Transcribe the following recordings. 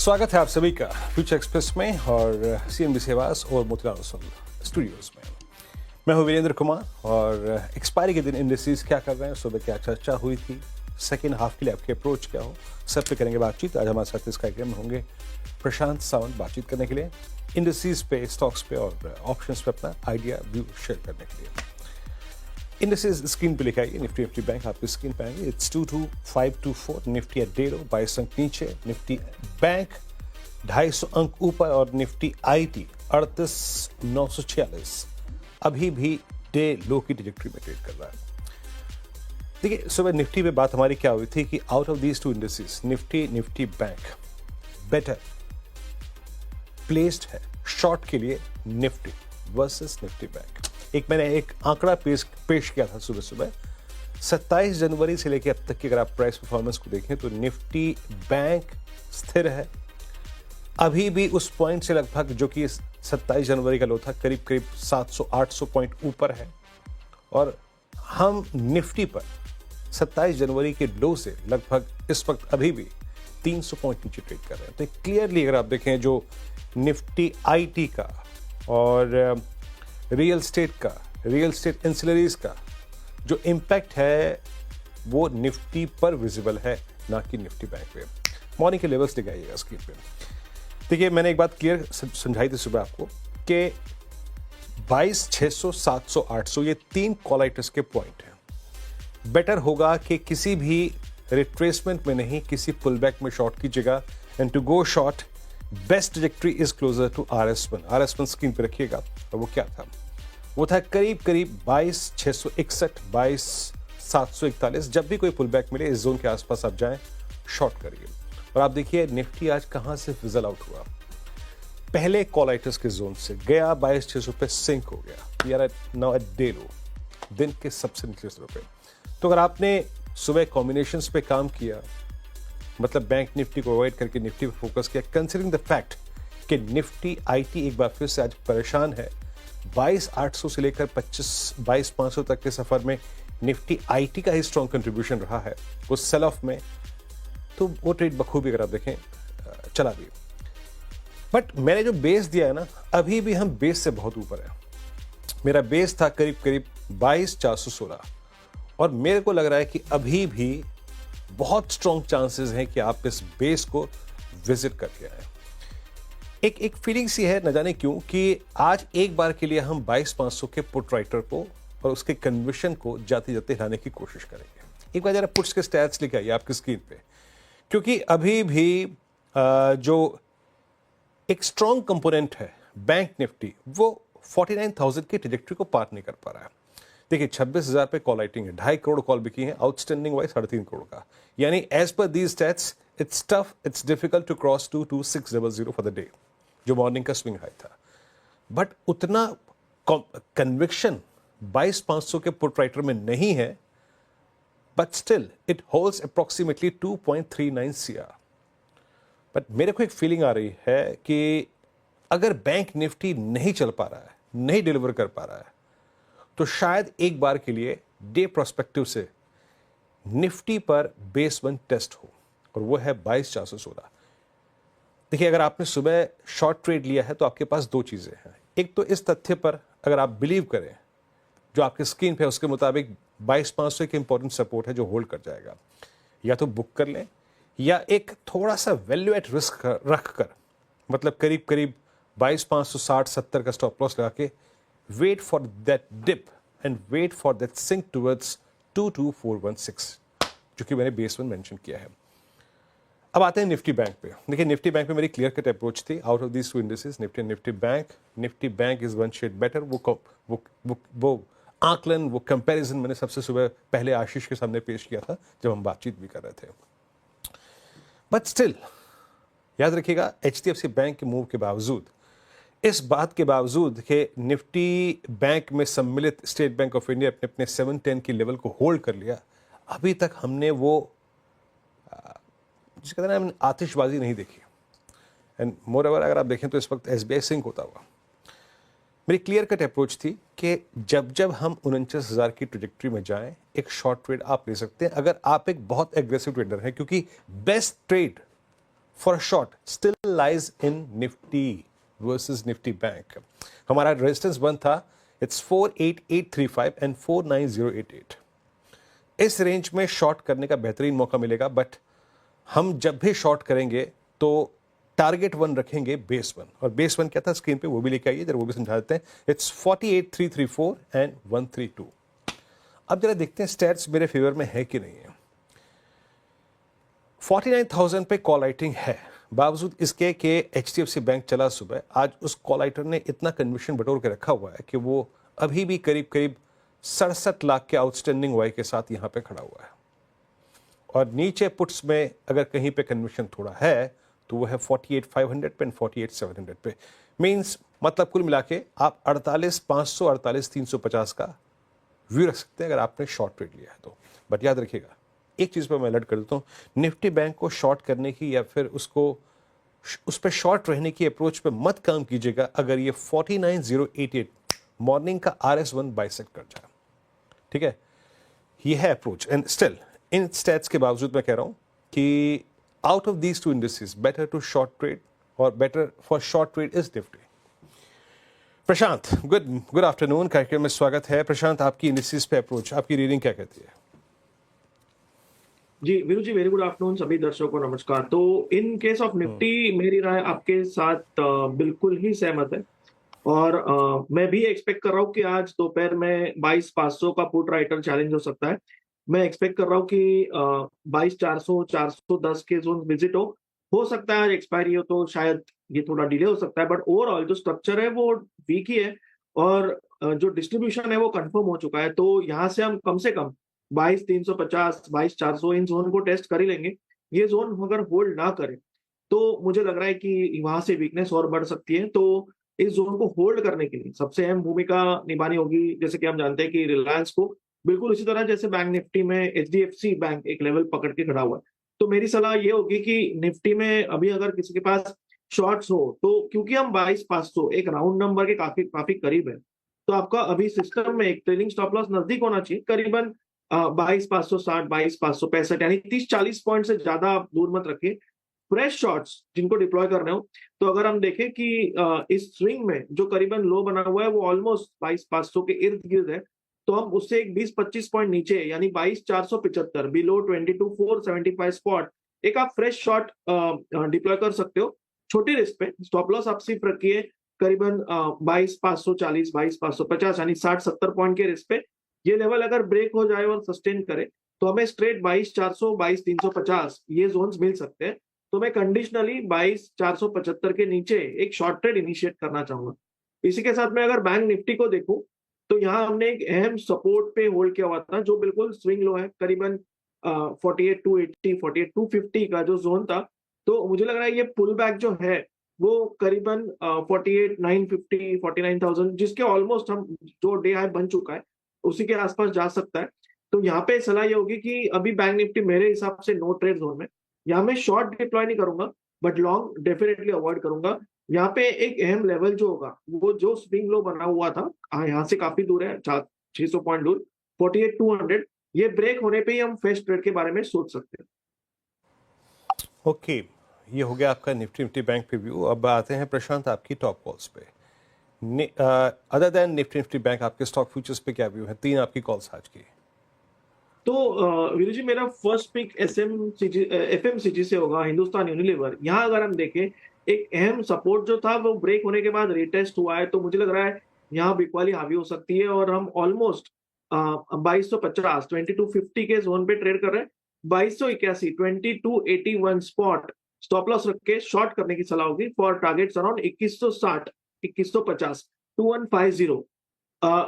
स्वागत है आप सभी का फ्यूचर एक्सप्रेस में और सीएनबी आवास और मोतीलाल ओसवाल स्टूडियोज में। मैं हूं वीरेंद्र कुमार और एक्सपायरी के दिन इंडस्ट्रीज क्या कर रहे हैं, सुबह क्या चर्चा हुई थी, सेकेंड हाफ के लिए आपकी अप्रोच क्या हो, सब पे करेंगे बातचीत। आज हमारे साथ इस कार्यक्रम में होंगे प्रशांत सावंत बातचीत करने के लिए, इंडस्ट्रीज पे, स्टॉक्स पे और ऑप्शंस पे अपना आइडिया व्यू शेयर करने के लिए। इंडस्ट्रीज स्क्रीन पे लिखा है निफ्टी बैंक आपकी स्क्रीन पे आएंगे। इट्स 22524, निफ्टी एट 1.5 अंक नीचे, निफ्टी बैंक 250 अंक ऊपर और निफ्टी आईटी 38,946 अभी भी डे लो की ट्रैजेक्टरी में ट्रेड कर रहा है। देखिए सुबह निफ्टी पे बात हमारी क्या हुई थी कि out of these two industries Nifty bank better placed है शॉर्ट के लिए, निफ्टी वर्सेस निफ्टी बैंक। मैंने एक आंकड़ा पेश किया था सुबह 27 जनवरी से लेकर अब तक की अगर आप प्राइस परफॉर्मेंस को देखें तो निफ्टी बैंक स्थिर है अभी भी उस पॉइंट से लगभग, जो कि 27 जनवरी का लो था, करीब 700-800 पॉइंट ऊपर है। और हम निफ्टी पर 27 जनवरी के लो से लगभग इस वक्त अभी भी 300 पॉइंट नीचे ट्रेड कर रहे हैं। तो क्लियरली अगर आप देखें जो निफ्टी आईटी का और रियल स्टेट एंसिलरीज का जो इम्पैक्ट है वो निफ्टी पर विजिबल है, ना कि निफ्टी बैंक पे। मॉर्निंग के लेवल्स दिखाइएगा स्क्रीन पे। देखिए मैंने एक बात क्लियर समझाई थी सुबह आपको कि 22, 600, 700, 800 ये 3 कॉल आइटम्स के पॉइंट हैं। बेटर होगा कि किसी भी रिट्रेसमेंट में नहीं, किसी पुल बैक में शॉर्ट कीजिएगा। And to go short best trajectory is closer to RS1 screen पे रखिएगा। और वो क्या था? वो था करीब 22,661, 22,741। जब भी कोई पुल बैक मिले इस जोन के आसपास आप जाएं, शॉर्ट करिए। और आप देखिए निफ्टी आज कहां से फिजल आउट हुआ, पहले कॉल आइटम्स के जोन से गया 22,600 पे सिंक हो गया। यार नाउ एट डे लो, दिन के सबसे निचले स्तरों पे। तो अगर आपने सुबह कॉम्बिनेशंस पे काम किया, मतलब बैंक निफ्टी को अवॉइड करके निफ्टी पे फोकस किया, कंसीडरिंग द फैक्ट कि निफ्टी आईटी एक बार फिर से आज परेशान है, 22,800 से लेकर 22,500 तक के सफर में निफ्टी आईटी का ही स्ट्रॉन्ग कंट्रीब्यूशन रहा है उस सेल ऑफ में। तो वो ट्रेड बखूबी अगर आप देखें चला भी। बट मैंने जो बेस दिया है ना, अभी भी हम बेस से बहुत ऊपर है। मेरा बेस था करीब 22,416 और मेरे को लग रहा है कि अभी भी बहुत स्ट्रॉन्ग चांसेस हैं कि आप इस बेस को विजिट करके आए। एक फीलिंग सी है, न जाने क्यों, कि आज एक बार के लिए हम 22,500 के पुट राइटर को और उसके कन्विक्शन को जाते जाते हिलाने की कोशिश करेंगे। एक बार जरा पुट्स के स्टैट्स लिखे आइए आपकी स्क्रीन पे, क्योंकि अभी भी जो एक स्ट्रॉन्ग कंपोनेंट है बैंक निफ्टी, वो 49,000 की ट्रैजेक्टरी को पार नहीं कर पा रहा है। देखिए 26,000 पे कॉल राइटिंग है, 2.5 करोड़ कॉल बिकी है, आउटस्टैंडिंग वाइज 3.5 करोड़ का। यानी एज पर these stats it's tough, it's difficult to cross 2600 for the day, जो मॉर्निंग का स्विंग हाई था। बट उतना कन्विक्शन 22,500 के पुट राइटर में नहीं है, but still it holds approximately 2.39 CR। But मेरे को एक फीलिंग आ रही है कि अगर बैंक निफ्टी नहीं चल पा रहा है, नहीं डिलीवर कर पा रहा है, तो शायद एक बार के लिए डे प्रोस्पेक्टिव से निफ्टी पर बेस 1 टेस्ट हो, और वो है 22,416। देखिए अगर आपने सुबह शॉर्ट ट्रेड लिया है तो आपके पास 2 चीजें हैं। एक तो इस तथ्य पर अगर आप बिलीव करें, जो आपके स्क्रीन पे है उसके मुताबिक 22,500 एक इंपॉर्टेंट सपोर्ट है जो होल्ड कर जाएगा, या तो बुक कर लें, या एक थोड़ा सा वैल्यू एट रिस्क रख कर, मतलब करीब 22,560-70 का स्टॉप लॉस लगा के wait for that dip and wait for that sink towards 22,416, जो कि मैंने बेस 1 मेंशन किया है। अब आते हैं निफ्टी बैंक पे। देखिए निफ्टी बैंक पे मेरी क्लियर कट अप्रोच थी, out of these 2 indices Nifty Bank is 1 shade better. वो आकलन, वो कंपैरिजन मैंने सबसे सुबह पहले आशीष के सामने पेश किया था जब हम बातचीत भी कर रहे थे। बट स्टिल याद रखिएगा, HDFC बैंक के मूव के बावजूद, इस बात के बावजूद कि निफ्टी बैंक में सम्मिलित स्टेट बैंक ऑफ इंडिया अपने 710 की लेवल को होल्ड कर लिया, अभी तक हमने वो जिसका कहते हैं हमने आतिशबाजी नहीं देखी। एंड मोर ओवर अगर आप देखें तो इस वक्त SBI सिंक होता हुआ। मेरी क्लियर कट अप्रोच थी कि जब हम 49,000 की ट्रैजेक्टरी में जाएं, एक शॉर्ट ट्रेड आप ले सकते हैं अगर आप एक बहुत एग्रेसिव ट्रेडर हैं, क्योंकि best trade for short still trouble lies in Nifty versus Nifty bank. हमारा रेजिस्टेंस बन था इट्स 48835 एंड 49088। इस रेंज में शॉर्ट करने का बेहतरीन मौका मिलेगा, बट हम जब भी शॉर्ट करेंगे तो टारगेट वन रखेंगे बेस वन। और बेस वन क्या था स्क्रीन पे, वो भी लेके आइए जरा, वो भी समझा देते हैं। It's 48334 and 132। अब जरा देखते हैं स्टैट्स मेरे फेवर में है कि नहीं है। 49,000 पे कॉल राइटिंग है, बावजूद इसके कि HDFC बैंक चला सुबह। आज उस कॉल राइटर ने इतना कन्विक्शन बटोर के रखा हुआ है कि वो अभी भी करीब करीब 67 लाख के आउटस्टैंडिंग वाई के साथ यहां पे खड़ा हुआ है। और नीचे पुट्स में अगर कहीं पे कन्विक्शन थोड़ा है तो वो है 48,500 पे एंड 48,700 पे। मींस मतलब कुल मिला के आप 48,500 48,350 का व्यू रख सकते हैं अगर आपने शॉर्ट ट्रेड लिया है तो। बट याद रखिएगा, एक चीज पर मैं अलर्ट कर देता हूं, निफ्टी बैंक को शॉर्ट करने की या फिर उसको उस पर शॉर्ट रहने की अप्रोच पे मत काम कीजिएगा अगर ये 49,088 मॉर्निंग का RS1 बाइसेक्ट कर जाए। ठीक है, ये है approach. And still in stats के बावजूद मैं कह रहा हूं कि out of these two industries better to short trade और better for short trade is Nifty. Prashant, good afternoon, कार्यक्रम में स्वागत है। प्रशांत, आपकी इंडस्ट्रीज पे अप्रोच, आपकी रीडिंग क्या कहती है? जी वीरू जी, वेरी गुड आफ्टरनून सभी दर्शकों को नमस्कार। तो इन केस ऑफ निफ्टी मेरी राय आपके साथ बिल्कुल ही सहमत है। और मैं भी एक्सपेक्ट कर रहा हूँ कि आज दोपहर में 22,500 का पुट राइटर चैलेंज हो सकता है। मैं एक्सपेक्ट कर रहा हूँ कि 22,400 410 के जोन विजिट हो सकता है। आज एक्सपायरी हो तो शायद ये थोड़ा डिले हो सकता है, बट ओवरऑल जो स्ट्रक्चर है वो वीक ही है और जो डिस्ट्रीब्यूशन है वो कंफर्म हो चुका है। तो यहाँ से हम कम से कम 22,350 22,400 इन जोन को टेस्ट कर ही लेंगे। ये जोन अगर होल्ड ना करे तो मुझे लग रहा है कि वहां से वीकनेस और बढ़ सकती है। तो इस जोन को होल्ड करने के लिए सबसे अहम भूमिका निभानी होगी। जैसे कि हम जानते हैं कि रिलायंस को बिल्कुल इसी तरह जैसे बैंक निफ्टी में HDFC बैंक एक लेवल पकड़ के खड़ा हुआ है। तो मेरी सलाह ये होगी कि निफ्टी में अभी अगर किसी के पास शॉर्ट्स हो तो, क्योंकि हम 22,500 एक राउंड नंबर के काफी काफी करीब है, तो आपका अभी सिस्टम में एक ट्रेलिंग स्टॉप लॉस नजदीक होना चाहिए, करीबन 22,560 22,565, यानी 30-40 पॉइंट से ज्यादा आप दूर मत रखिए। फ्रेश शॉट्स जिनको डिप्लॉय करने हो तो अगर हम देखें कि इस स्विंग में जो करीबन लो बना हुआ है वो ऑलमोस्ट 22,500 के इर्द गिर्द है, तो हम उससे एक 20-25 पॉइंट नीचे यानी 22,475 बिलो 22,475 स्पॉट एक आप फ्रेश शॉट डिप्लॉय कर सकते हो छोटी रिस्क पे। स्टॉप लॉस आप सिर्फ रखिए करीबन 22,540 22,550 यानी 60-70 पॉइंट के रिस्क पे। ये लेवल अगर ब्रेक हो जाए और सस्टेन करे तो हमें स्ट्रेट 22,400 22,350 ये जोन्स मिल सकते हैं। तो मैं कंडीशनली 22,475 के नीचे एक शॉर्ट ट्रेड इनिशिएट करना चाहूंगा। इसी के साथ मैं अगर बैंक निफ्टी को देखूं तो यहाँ हमने एक अहम सपोर्ट पे होल्ड किया हुआ था जो बिल्कुल स्विंग लो है, करीबन 48,280 48,250 का जो जोन था। तो मुझे लग रहा है ये पुल बैक जो है वो करीबन 48,950 49,000 जिसके ऑलमोस्ट हम जो डे हाई बन चुका है उसी के आसपास जा सकता है। तो यहाँ पे सलाह ये होगी कि अभी बैंक निफ्टी मेरे हिसाब से नो ट्रेड जोन में, यहाँ मैं शॉर्ट डिप्लॉय नहीं करूंगा बट लॉन्ग डेफिनेटली अवॉइड करूंगा। यहाँ पे एक अहम लेवल जो होगा वो जो स्विंग लो बना हुआ था यहाँ से काफी दूर है, 600 पॉइंट दूर, 48,200, ये ब्रेक होने पे ही हम फ्रेश ट्रेड के बारे में सोच सकते हैं। ओके, ये हो गया आपका निफ्टी बैंक पे व्यू। अब आते हैं प्रशांत आपकी टॉप कॉल्स पे। अदर देन निफ्टी बैंक आपके स्टॉक फ्यूचर्स पे क्या व्यू है? 3 आपकी कॉल्स आज की। तो वीरू जी, मेरा फर्स्ट पिक FMCG से होगा, हिंदुस्तान यूनिलीवर। यहाँ अगर हम देखें एक अहम सपोर्ट जो था वो ब्रेक होने के बाद रिटेस्ट हुआ है, तो मुझे लग रहा है यहाँ बिकवाली हावी हो सकती है और हम ऑलमोस्ट 2250 2250 के जोन पे ट्रेड कर रहे हैं। 2281 2281 स्पॉट स्टॉप लॉस रख के शॉर्ट करने की सलाह होगी फॉर टारगेट्स अराउंड 2160 2150 2150।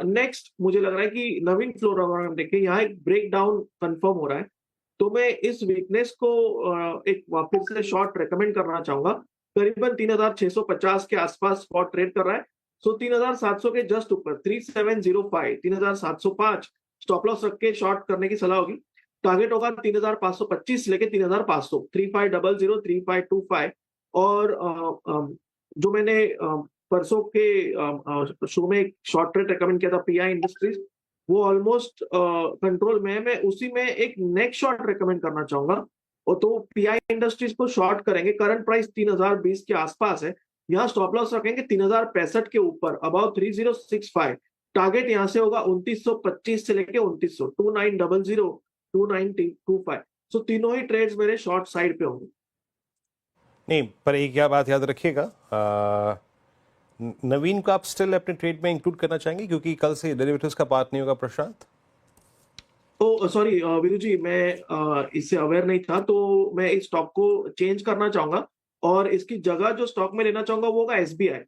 नेक्स्ट मुझे लग रहा है कि नवीन फ्लोर अगर हम देखें यहाँ एक ब्रेक डाउन कंफर्म हो रहा है, तो मैं इस वीकनेस को एक वापस से शॉर्ट रेकमेंड करना चाहूंगा। करीबन 3,650 के आसपास स्पॉट ट्रेड कर रहा है। सो 3,700 के जस्ट ऊपर 3,705 3,705 स्टॉप लॉस रख के शॉर्ट करने की सलाह होगी। टारगेट होगा 3,525 लेके 3,500 3,500 3,525। और जो मैंने परसों के शो में एक शॉर्ट ट्रेड रेकमेंड किया था PI इंडस्ट्रीज, वो ऑलमोस्ट कंट्रोल में है। मैं उसी में एक नेक्स्ट शॉर्ट रेकमेंड करना चाहूंगा और तो पीआई इंडस्ट्रीज को शॉर्ट करेंगे। करंट प्राइस 3020 के आसपास है, यहाँ स्टॉप लॉस रखेंगे 3065 के ऊपर, अबाउट 3065। टारगेट यहाँ से होगा 2925 से लेके 2900, 2900, 2925। सो तीनों ही ट्रेड्स मेरे शॉर्ट साइड पे होंगे। नहीं, पर एक क्या बात याद रखिएगा, नवीन को आप स्टिल अपने ट्रेड में इंक्लूड करना चाहेंगे क्योंकि कल से डेरिवेटिव्स का पार्ट नहीं होगा प्रशांत। तो सॉरी वीरू जी, मैं इससे अवेयर नहीं था, तो मैं इस स्टॉक को चेंज करना चाहूंगा और इसकी जगह जो स्टॉक में लेना चाहूंगा वो होगा एसबीआई।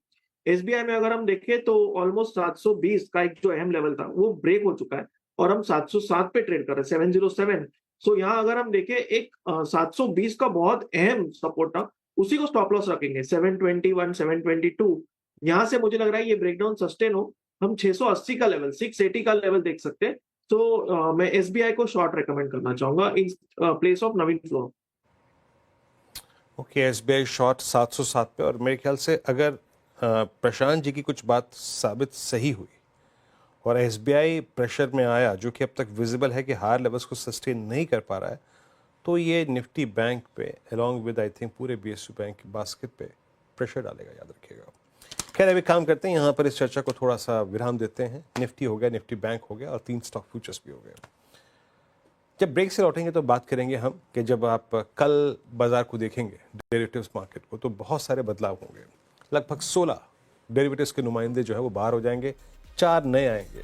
एसबीआई में अगर हम देखें तो ऑलमोस्ट 720 का एक जो अहम लेवल था वो ब्रेक हो चुका है और हम 707 पे ट्रेड कर रहे हैं, 707। सो यहाँ अगर हम देखें एक 720 का बहुत अहम सपोर्ट था, उसी को स्टॉप लॉस रखेंगे 721, 722। यहाँ से मुझे लग रहा है ये ब्रेकडाउन सस्टेन हो, हम 680 का लेवल, 680 का लेवल देख सकते हैं। तो मैं एसबीआई को शॉर्ट रेकमेंड करना चाहूंगा in place of Naveen floor. Okay, SBI short 707 पे। और मेरे ख्याल से अगर प्रशांत जी की कुछ बात साबित सही हुई और एसबीआई प्रेशर में आया, जो कि अब तक विजिबल है कि हायर लेवल्स को सस्टेन नहीं कर पा रहा है, तो ये निफ्टी बैंक पे अलॉन्ग विद आई थिंक पूरे बीएसयू बैंक की बास्केट पे प्रेशर डालेगा, याद रखिएगा। खैर, अभी काम करते हैं, यहाँ पर इस चर्चा को थोड़ा सा विराम देते हैं। निफ्टी हो गया, निफ्टी बैंक हो गया और 3 स्टॉक फ्यूचर्स भी हो गए। जब ब्रेक से लौटेंगे तो बात करेंगे हम कि जब आप कल बाजार को देखेंगे, डेरिवेटिव्स मार्केट को, तो बहुत सारे बदलाव होंगे। लगभग 16 डेरिवेटिव्स के नुमाइंदे जो है वो बाहर हो जाएंगे, 4 नए आएंगे।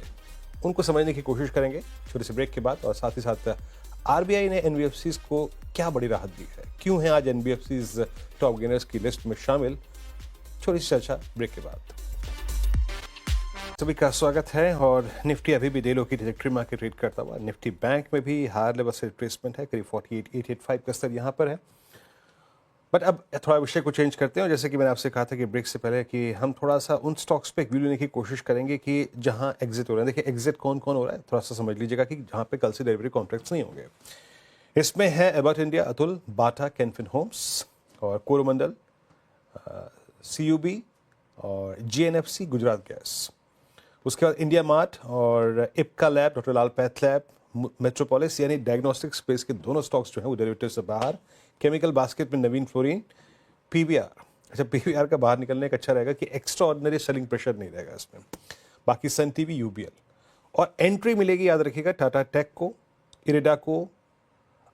उनको समझने की कोशिश करेंगे छोटे से ब्रेक के बाद। और साथ ही साथ आरबीआई ने एनबीएफसीज को क्या बड़ी राहत दी है, क्यों है आज एनबीएफसीज टॉप गेनर्स की लिस्ट में शामिल, छोटी सी चर्चा ब्रेक के बाद। सभी का स्वागत है। और निफ्टी अभी भी डेलो की ट्रैजेक्टरी में आके ट्रेड करता हुआ, निफ्टी बैंक में भी हायर लेवल से रिट्रेसमेंट है, करीब 48,885 का स्तर यहाँ पर है। बट अब थोड़ा विषय को चेंज करते हैं, और जैसे कि मैंने आपसे कहा था कि ब्रेक से पहले कि हम थोड़ा सा उन स्टॉक्स पे व्यू लेने की कोशिश करेंगे कि जहां एग्जिट हो रहे हैं। देखिए, एग्जिट कौन कौन हो रहा है थोड़ा सा समझ लीजिएगा कि जहां पे कल से डेलिवरी कॉन्ट्रैक्ट्स नहीं होंगे। इसमें है एबॉट इंडिया, अतुल, बाटा, कैनफिन होम्स और कोरोमंडल, सीयूबी और जीएनएफसी, गुजरात गैस। उसके बाद इंडिया मार्ट और इप्का लैब, डॉक्टर लाल पैथ लैब, मेट्रोपोलिस, यानी डायग्नोस्टिक स्पेस के दोनों स्टॉक्स जो हैं वो डेरिवेटिव से बाहर। केमिकल बास्केट में नवीन फ्लोरीन, पीवीआर। अच्छा, पीवीआर का बाहर निकलने का अच्छा रहेगा कि एक्स्ट्रा ऑर्डिनरी सेलिंग प्रेशर नहीं रहेगा इसमें। बाकी सन टीवी, यूबीएल। और एंट्री मिलेगी, याद रखिएगा, टाटा टेक को, इरिडा को,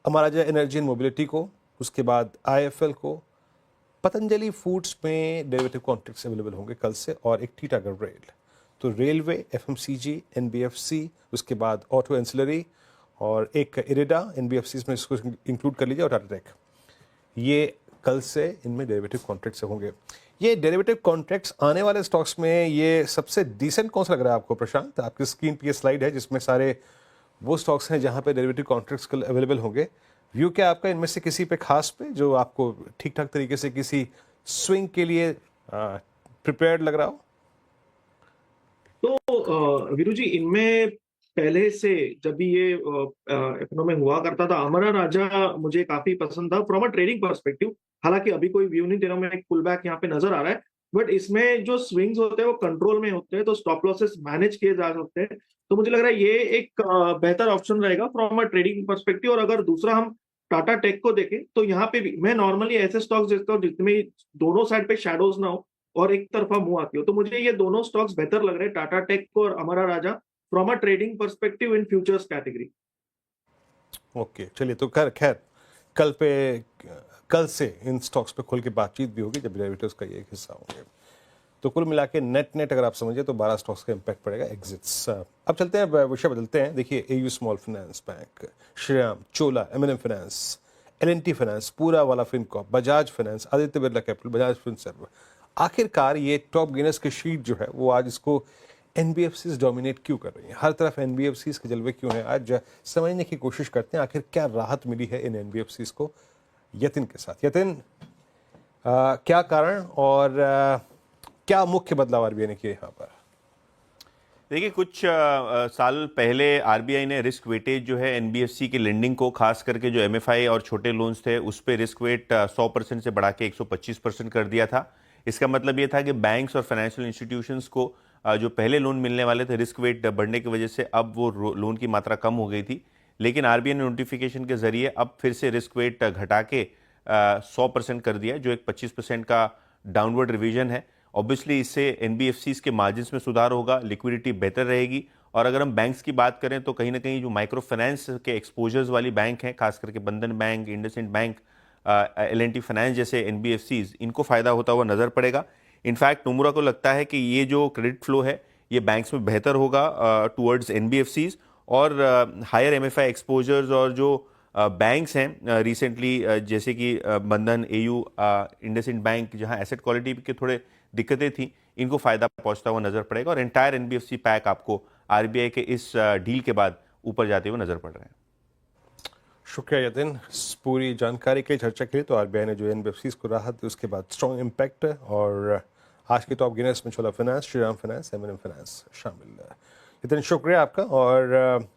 अमराजा एनर्जी एंड मोबिलिटी को, उसके बाद आईएफएल को, पतंजलि फूड्स में डेरिवेटिव कॉन्ट्रैक्ट्स अवेलेबल होंगे कल से, और एक टीटागढ़ रेल। तो रेलवे, एफएमसीजी, एनबीएफसी, उसके बाद ऑटो एंसिलरी और एक इरिडा, एनबीएफसी में इसको इंक्लूड कर लीजिए, और टाटा टेक। ये कल से इनमें डेरिवेटिव कॉन्ट्रैक्ट्स होंगे। ये डेरिवेटिव कॉन्ट्रैक्ट्स आने वाले स्टॉक्स में ये सबसे डिसेंट कौन सा लग रहा है आपको प्रशांत? आपकी स्क्रीन पे ये स्लाइड है जिसमें सारे वो स्टॉक्स हैं जहां पे डेरिवेटिव कॉन्ट्रैक्ट्स कल अवेलेबल होंगे। व्यू क्या आपका इनमें से किसी पे खास पे जो आपको ठीक ठाक तरीके से किसी स्विंग के लिए प्रिपेयर्ड लग रहा हो? तो वीरू जी, इनमें पहले से जब भी ये इकोनॉमी हुआ करता था, अमरा राजा मुझे काफी पसंद था फ्रॉम अ ट्रेडिंग पर्सपेक्टिव। हालांकि अभी कोई व्यू नहीं दे रहा हूं मैं, एक पुल बैक यहाँ पे नजर आ रहा है, बट इसमें जो स्विंग्स होते हैं वो कंट्रोल में होते हैं, तो स्टॉप लॉसेस मैनेज किए जा सकते हैं। तो मुझे लग रहा है ये एक बेहतर ऑप्शन रहेगा फ्रॉम अ ट्रेडिंग पर्सपेक्टिव। और अगर दूसरा हम टाटा टेक को देखें तो यहाँ पे भी मैं नॉर्मली ऐसे स्टॉक्स देखता हूँ जिसमें दोनों साइड पे शैडोज ना हो और एक तरफा मुंह आती हो। तो मुझे ये दोनों स्टॉक्स बेहतर लग रहे हैं, टाटा टेक को और Amara Raja, from a trading perspective in futures category. Okay, चलिए, तो खैर कल से इन स्टॉक्स पे खुल के बातचीत भी होगी जब डेरिवेटिव्स का ये एक हिस्सा होंगे। तो कुल मिला के नेट अगर आप समझिए तो 12 स्टॉक्स का इंपैक्ट पड़ेगा एग्जिट्स। अब चलते हैं, विषय बदलते हैं। देखिए, AU small finance bank, Shriram, Chola, MNM finance, LNT finance, Poonawalla Fincorp, Bajaj finance, Aditya Birla capital, Bajaj Finserv, आखिरकार ये टॉप गेनर्स की शीट जो है वो आज इसको एनबीएफसीज डोमिनेट क्यों कर रही है? हर तरफ एनबीएफसीज के जलवे क्यों है? आज समझने की कोशिश करते हैं आखिर क्या राहत मिली है इन एनबीएफसीज को, यतिन के साथ। यतिन, क्या कारण और क्या मुख्य बदलाव आरबीआई ने किए यहाँ पर? देखिए, कुछ साल पहले आरबीआई ने रिस्क वेटेज जो है एनबीएफसी के लेंडिंग को, खास करके जो एमएफआई और छोटे लोन्स थे उस पे रिस्क वेट 100% से बढ़ा के 125% कर दिया था। इसका मतलब ये था कि बैंक्स और फाइनेंशियल इंस्टीट्यूशंस को जो पहले लोन मिलने वाले थे, रिस्क वेट बढ़ने की वजह से अब वो लोन की मात्रा कम हो गई थी। लेकिन आरबीआई ने नोटिफिकेशन के जरिए अब फिर से रिस्क वेट घटा के 100% कर दिया, जो एक 25% का डाउनवर्ड रिवीजन है। ऑब्वियसली इससे एनबीएफसीज के मार्जिन्स में सुधार होगा, लिक्विडिटी बेहतर रहेगी। और अगर हम बैंक्स की बात करें तो कहीं ना कहीं जो माइक्रो फाइनेंस के एक्सपोजर्स वाली बैंक हैं, खास करके बंधन bank, IndusInd bank, L&T finance जैसे एनबीएफसीज, इनको फायदा होता हुआ नजर पड़ेगा। इनफैक्ट नोमुरा को लगता है कि ये जो क्रेडिट फ्लो है ये बैंक्स में बेहतर होगा टुवर्ड्स एनबीएफसीज, और हायर एमएफआई एक्सपोजर्स और जो बैंक्स हैं रिसेंटली जैसे कि बंधन, एयू, इंडसइंड बैंक, जहां एसेट क्वालिटी के थोड़े दिक्कतें थी, इनको फायदा पहुंचता हुआ नजर पड़ेगा। और एंटायर एनबीएफसी पैक आपको आरबीआई के इस डील के बाद ऊपर जाते हुए नजर पड़ रहे हैं। शुक्रिया यतिन, इस पूरी जानकारी के लिए, चर्चा के लिए। तो आरबीआई ने जो एनबीएफसीज को राहत दी उसके बाद स्ट्रॉन्ग इम्पैक्ट, और आज के टॉप गेनर्स में चोला फाइनेंस, श्रीराम फाइनेंस, एम&एम फाइनेंस शामिल है। यतिन शुक्रिया आपका। और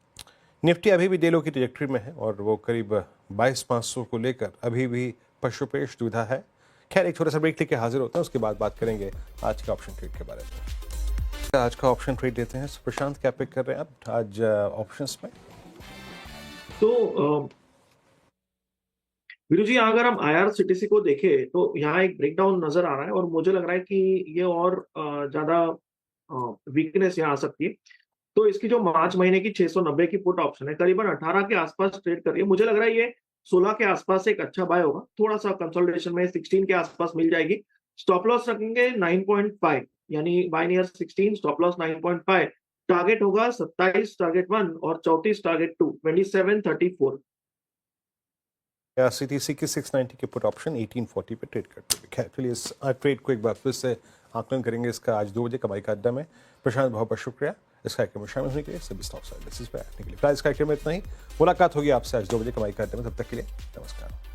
निफ्टी अभी भी डेलो की ट्रैजेक्टरी में है और वो करीब 22,500 को लेकर अभी भी पशुपेश दुविधा है। खैर, एक छोटा सा ब्रेक लेके हाजिर होते हैं, उसके बाद बात करेंगे आज के ऑप्शन ट्रेड के बारे में। आज का ऑप्शन ट्रेड देते हैं। प्रशांत, क्या पिक कर रहे हैं आप आज ऑप्शंस में? तो वीरू जी, अगर हम IRCTC को देखें तो यहाँ एक ब्रेकडाउन नजर आ रहा है और मुझे लग रहा है कि ये और ज्यादा वीकनेस यहाँ आ सकती है। तो इसकी जो मार्च महीने की 690 की पुट ऑप्शन है, करीबन 18 के आसपास ट्रेड कर रही है। मुझे लग रहा है ये 16 के आसपास एक अच्छा बाय होगा। थोड़ा सा कंसोलिडेशन में 16 के आसपास मिल जाएगी। स्टॉप लॉस रखेंगे 9.5, यानी buy near 16, stop loss 9.5। Target होगा 27 टारगेट 1 और 34 टारगेट 2, 2734। IRCTC की 690 के पुट ऑप्शन 1840 पे ट्रेड करते हुए। खैर, चलिए इस ट्रेड को एक बार फिर से आकलन करेंगे इसका आज 2 बजे कमाई का अड्डा में। प्रशांत, बहुत बहुत शुक्रिया इस कार्यक्रम में शामिल होने के लिए, सभी स्टॉक एनालिसिस पे आने के लिए। फिलहाल इस कार्यक्रम में इतना ही। मुलाकात होगी आपसे आज 2 बजे कमाई का अड्डा में। तब तक के लिए नमस्कार।